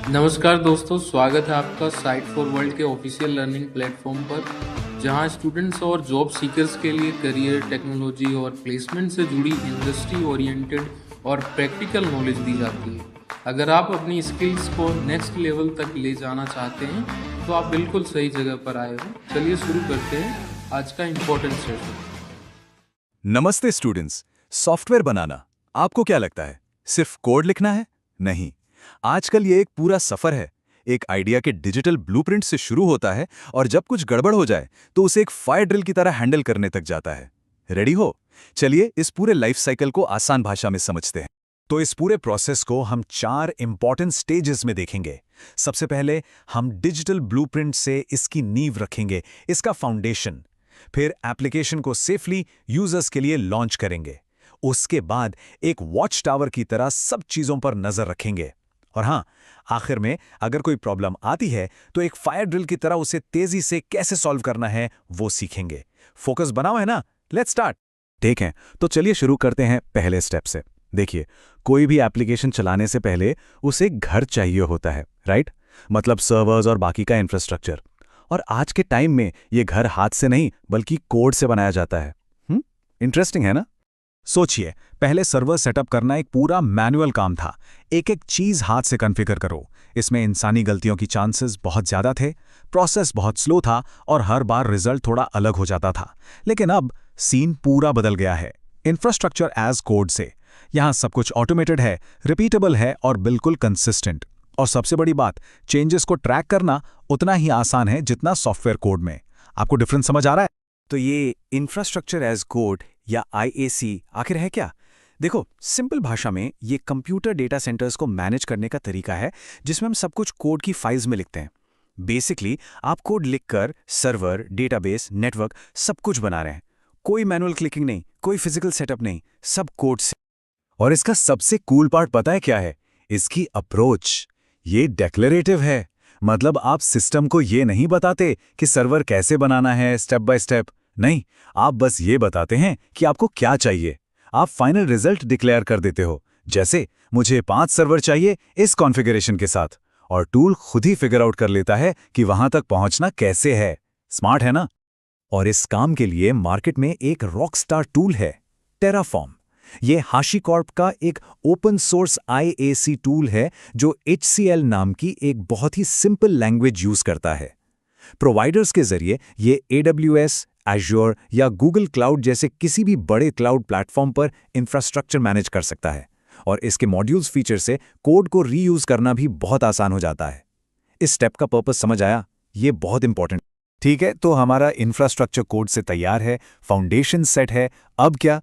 नमस्कार दोस्तों, स्वागत है आपका साइट फॉर वर्ल्ड के ऑफिशियल लर्निंग प्लेटफॉर्म पर, जहां स्टूडेंट्स और जॉब सीकर्स के लिए करियर, टेक्नोलॉजी और प्लेसमेंट से जुड़ी इंडस्ट्री ओरिएंटेड और प्रैक्टिकल नॉलेज दी जाती है। अगर आप अपनी स्किल्स को नेक्स्ट लेवल तक ले जाना चाहते हैं तो आप बिल्कुल सही जगह पर आए हो। चलिए शुरू करते हैं आज का इम्पोर्टेंट सेशन। नमस्ते स्टूडेंट्स। सॉफ्टवेयर बनाना आपको क्या लगता है सिर्फ कोड लिखना है? नहीं, आजकल ये एक पूरा सफर है। एक आइडिया के डिजिटल ब्लूप्रिंट से शुरू होता है और जब कुछ गड़बड़ हो जाए तो उसे एक फायर ड्रिल की तरह हैंडल करने तक जाता है। रेडी हो? चलिए इस पूरे लाइफ साइकिल को आसान भाषा में समझते हैं। तो इस पूरे प्रोसेस को हम 4 इंपॉर्टेंट स्टेजेस में देखेंगे। सबसे पहले हम डिजिटल ब्लूप्रिंट से इसकी नींव रखेंगे, इसका फाउंडेशन। फिर एप्लीकेशन को सेफली यूजर्स के लिए लॉन्च करेंगे। उसके बाद एक वॉच टावर की तरह सब चीजों पर नजर रखेंगे। और हाँ, आखिर में अगर कोई प्रॉब्लम आती है तो एक फायर ड्रिल की तरह उसे तेजी से कैसे सॉल्व करना है वो सीखेंगे। फोकस बना हुआ है ना? Let's start. ठीक है, तो चलिए शुरू करते हैं पहले स्टेप से। देखिए, कोई भी एप्लीकेशन चलाने से पहले उसे एक घर चाहिए होता है, राइट? मतलब सर्वर्स और बाकी का इंफ्रास्ट्रक्चर। और आज के टाइम में ये घर हाथ से नहीं बल्कि कोड से बनाया जाता है। इंटरेस्टिंग है ना? सोचिए, पहले सर्वर सेटअप करना एक पूरा मैनुअल काम था। एक एक चीज हाथ से कॉन्फ़िगर करो। इसमें इंसानी गलतियों की चांसेस बहुत ज्यादा थे, प्रोसेस बहुत स्लो था और हर बार रिजल्ट थोड़ा अलग हो जाता था। लेकिन अब सीन पूरा बदल गया है इंफ्रास्ट्रक्चर एज कोड से। यहां सब कुछ ऑटोमेटेड है, रिपीटेबल है और बिल्कुल कंसिस्टेंट। और सबसे बड़ी बात, चेंजेस को ट्रैक करना उतना ही आसान है जितना सॉफ्टवेयर कोड में। आपको डिफरेंस समझ आ रहा है? तो ये इंफ्रास्ट्रक्चर एज कोड या IAC आखिर है क्या? देखो, सिंपल भाषा में ये कंप्यूटर डेटा सेंटर्स को मैनेज करने का तरीका है जिसमें हम सब कुछ कोड की फाइल्स में लिखते हैं। बेसिकली आप कोड लिखकर सर्वर, डेटाबेस, नेटवर्क सब कुछ बना रहे हैं। कोई मैनुअल क्लिकिंग नहीं, कोई फिजिकल सेटअप नहीं, सब कोड से। और इसका सबसे कूल पार्ट पता है क्या है? इसकी अप्रोच। ये डेक्लेरेटिव है। मतलब आप सिस्टम को ये नहीं बताते कि सर्वर कैसे बनाना है स्टेप बाय स्टेप। नहीं, आप बस ये बताते हैं कि आपको क्या चाहिए। आप फाइनल रिजल्ट डिक्लेयर कर देते हो, जैसे मुझे 5 सर्वर चाहिए इस कॉन्फ़िगरेशन के साथ, और टूल खुद ही फिगर आउट कर लेता है कि वहां तक पहुंचना कैसे है। स्मार्ट है ना? और इस काम के लिए मार्केट में एक रॉकस्टार टूल है, टेराफॉर्म। ये HashiCorp का एक ओपन सोर्स IAC टूल है जो HCL नाम की एक बहुत ही सिंपल लैंग्वेज यूज करता है। प्रोवाइडर्स के जरिए ये AWS, Azure या Google क्लाउड जैसे किसी भी बड़े क्लाउड प्लेटफॉर्म पर इंफ्रास्ट्रक्चर मैनेज कर सकता है। और इसके मॉड्यूल्स फीचर से कोड को रीयूज करना भी बहुत आसान हो जाता है। इस स्टेप का पर्पस समझ आया? ये बहुत इंपॉर्टेंट। ठीक है, तो हमारा इंफ्रास्ट्रक्चर कोड से तैयार है, फाउंडेशन सेट है। अब क्या?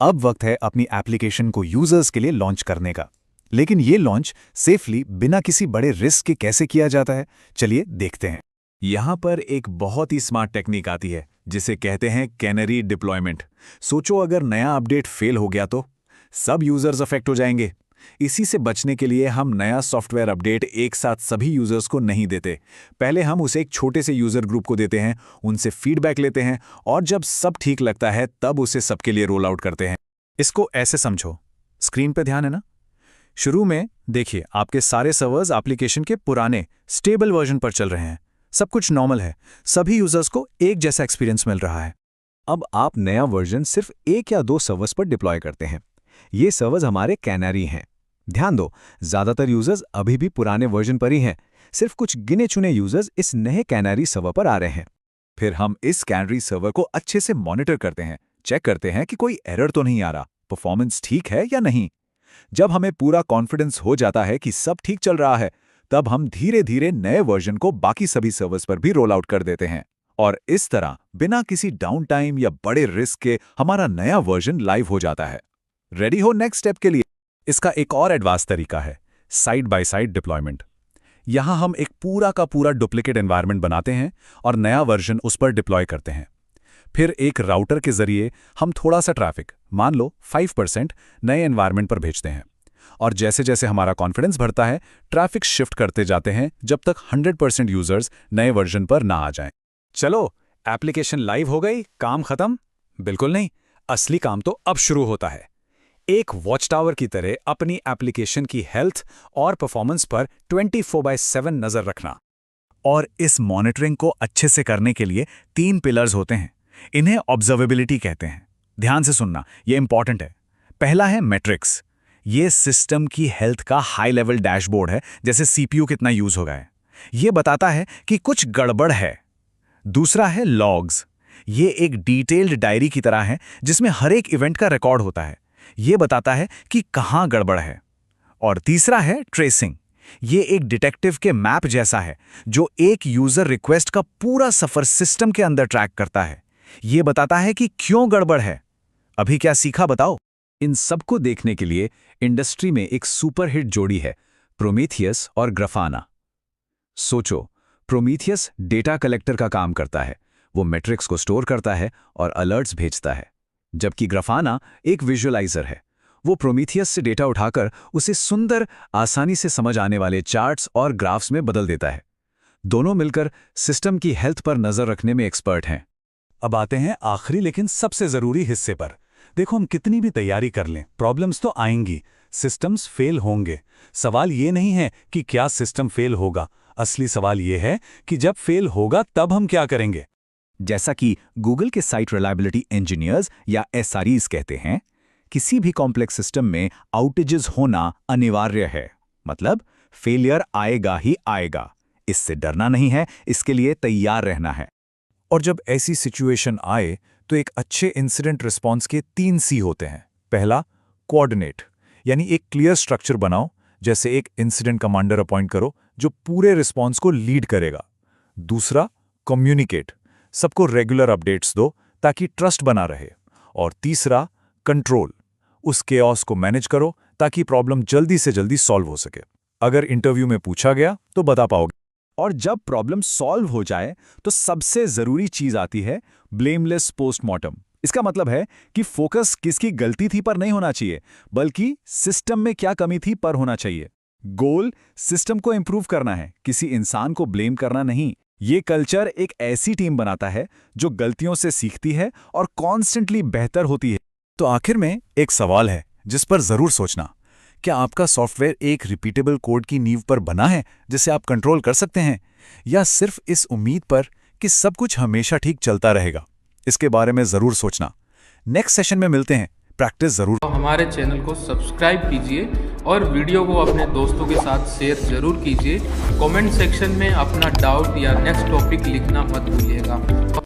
अब वक्त है अपनी एप्लीकेशन को यूजर्स के लिए लॉन्च करने का। लेकिन ये लॉन्च सेफली बिना किसी बड़े रिस्क के कैसे किया जाता है, चलिए देखते हैं। यहां पर एक बहुत ही स्मार्ट टेक्निक आती है जिसे कहते हैं कैनरी डिप्लॉयमेंट। सोचो, अगर नया अपडेट फेल हो गया तो सब यूजर्स अफेक्ट हो जाएंगे। इसी से बचने के लिए हम नया सॉफ्टवेयर अपडेट एक साथ सभी यूजर्स को नहीं देते। पहले हम उसे एक छोटे से यूजर ग्रुप को देते हैं, उनसे फीडबैक लेते हैं और जब सब ठीक लगता है तब उसे सबके लिए रोल आउट करते हैं। इसको ऐसे समझो, स्क्रीन पे ध्यान है ना? शुरू में देखिए, आपके सारे सर्वर्स एप्लीकेशन के पुराने स्टेबल वर्जन पर चल रहे हैं। सब कुछ नॉर्मल है, सभी यूजर्स को एक जैसा एक्सपीरियंस मिल रहा है। अब आप नया वर्जन सिर्फ 1 या 2 सर्वर्स पर डिप्लॉय करते हैं। ये सर्वर्स हमारे कैनरी हैं। ध्यान दो, ज्यादातर यूजर्स अभी भी पुराने वर्जन पर ही हैं। सिर्फ कुछ गिने चुने यूजर्स इस नए कैनरी सर्वर पर आ रहे हैं। फिर हम इस कैनरी सर्वर को अच्छे से मॉनिटर करते हैं, चेक करते हैं कि कोई एरर तो नहीं आ रहा, परफॉर्मेंस ठीक है या नहीं। जब हमें पूरा कॉन्फिडेंस हो जाता है कि सब ठीक चल रहा है, तब हम धीरे धीरे नए वर्जन को बाकी सभी सर्वर्स पर भी रोल आउट कर देते हैं। और इस तरह बिना किसी डाउन टाइम या बड़े रिस्क के हमारा नया वर्जन लाइव हो जाता है। रेडी हो नेक्स्ट स्टेप के लिए? इसका एक और एडवांस तरीका है, साइड बाय साइड डिप्लॉयमेंट। यहां हम एक पूरा का पूरा डुप्लीकेट एनवायरनमेंट बनाते हैं और नया वर्जन उस पर डिप्लॉय करते हैं। फिर एक राउटर के जरिए हम थोड़ा सा ट्रैफिक, मान लो 5%, नए एनवायरनमेंट पर भेजते हैं। और जैसे जैसे हमारा कॉन्फिडेंस बढ़ता है, ट्रैफिक शिफ्ट करते जाते हैं जब तक 100% यूजर्स नए वर्जन पर ना आ जाएं। चलो, एप्लीकेशन लाइव हो गई, काम खत्म? बिल्कुल नहीं, असली काम तो अब शुरू होता है। एक वॉच टावर की तरह अपनी एप्लीकेशन की हेल्थ और परफॉर्मेंस पर 24/7 नजर रखना। और इस मॉनिटरिंग को अच्छे से करने के लिए 3 पिलर्स होते हैं। इन्हें ऑब्जर्वेबिलिटी कहते हैं। ध्यान से सुनना, ये इंपॉर्टेंट है। पहला है मैट्रिक्स। ये सिस्टम की हेल्थ का हाई लेवल डैशबोर्ड है, जैसे सीपीयू कितना यूज हो गया है। ये बताता है कि कुछ गड़बड़ है। दूसरा है लॉग्स। ये एक डिटेल्ड डायरी की तरह है, जिसमें हर एक इवेंट का रिकॉर्ड होता है। ये बताता है कि कहाँ गड़बड़ है। और तीसरा है ट्रेसिंग। ये एक डिटेक्टिव के मैप जैसा है, जो एक यूजर रिक्वेस्ट का पूरा सफर सिस्टम के अंदर ट्रैक करता है। ये बताता है कि क्यों गड़बड़ है। अभी क्या सीखा बताओ? इन सबको देखने के लिए इंडस्ट्री में एक सुपरहिट जोड़ी है, प्रोमीथियस और ग्राफाना। सोचो, प्रोमीथियस डेटा कलेक्टर का काम करता है। वो मैट्रिक्स को स्टोर करता है और अलर्ट्स भेजता है, जबकि ग्राफाना एक विजुअलाइजर है। वो प्रोमीथियस से डेटा उठाकर उसे सुंदर, आसानी से समझ आने वाले चार्ट्स और ग्राफ्स में बदल देता है। दोनों मिलकर सिस्टम की हेल्थ पर नजर रखने में एक्सपर्ट हैं। अब आते हैं आखिरी लेकिन सबसे जरूरी हिस्से पर। देखो, हम कितनी भी तैयारी कर लें, प्रॉब्लम्स तो आएंगी, सिस्टम्स फेल होंगे। सवाल ये नहीं है कि क्या सिस्टम फेल होगा, असली सवाल ये है कि जब फेल होगा तब हम क्या करेंगे। जैसा कि गूगल के साइट रिलायबिलिटी इंजीनियर्स या एसआरईज कहते हैं, किसी भी कॉम्प्लेक्स सिस्टम में आउटेजेस होना अनिवार्य है। मतलब फेलियर आएगा ही आएगा। इससे डरना नहीं है, इसके लिए तैयार रहना है। और जब ऐसी सिचुएशन आए तो एक अच्छे इंसिडेंट रिस्पॉन्स के 3 सी होते हैं। पहला, कोऑर्डिनेट, यानी एक क्लियर स्ट्रक्चर बनाओ। जैसे एक इंसिडेंट कमांडर अपॉइंट करो जो पूरे रिस्पॉन्स को लीड करेगा। दूसरा, कम्युनिकेट, सबको रेगुलर अपडेट्स दो ताकि ट्रस्ट बना रहे। और तीसरा, कंट्रोल, उस केओस को मैनेज करो ताकि प्रॉब्लम जल्दी से जल्दी सॉल्व हो सके। अगर इंटरव्यू में पूछा गया तो बता पाओगे। और जब प्रॉब्लम सॉल्व हो जाए तो सबसे जरूरी चीज आती है ब्लेमलेस पोस्टमार्टम। इसका मतलब है कि फोकस किसकी गलती थी पर नहीं होना चाहिए, बल्कि सिस्टम में क्या कमी थी पर होना चाहिए। गोल सिस्टम को इंप्रूव करना है, किसी इंसान को ब्लेम करना नहीं। ये कल्चर एक ऐसी टीम बनाता है जो गलतियों से सीखती है और कॉन्स्टेंटली बेहतर होती है। तो आखिर में एक सवाल है जिस पर जरूर सोचना। क्या आपका सॉफ्टवेयर एक रिपीटेबल कोड की नींव पर बना है जिसे आप कंट्रोल कर सकते हैं, या सिर्फ इस उम्मीद पर कि सब कुछ हमेशा ठीक चलता रहेगा? इसके बारे में जरूर सोचना। नेक्स्ट सेशन में मिलते हैं। प्रैक्टिस जरूर। तो हमारे चैनल को सब्सक्राइब कीजिए और वीडियो को अपने दोस्तों के साथ शेयर जरूर कीजिए। कमेंट सेक्शन में अपना डाउट या नेक्स्ट टॉपिक लिखना मत भूलिएगा।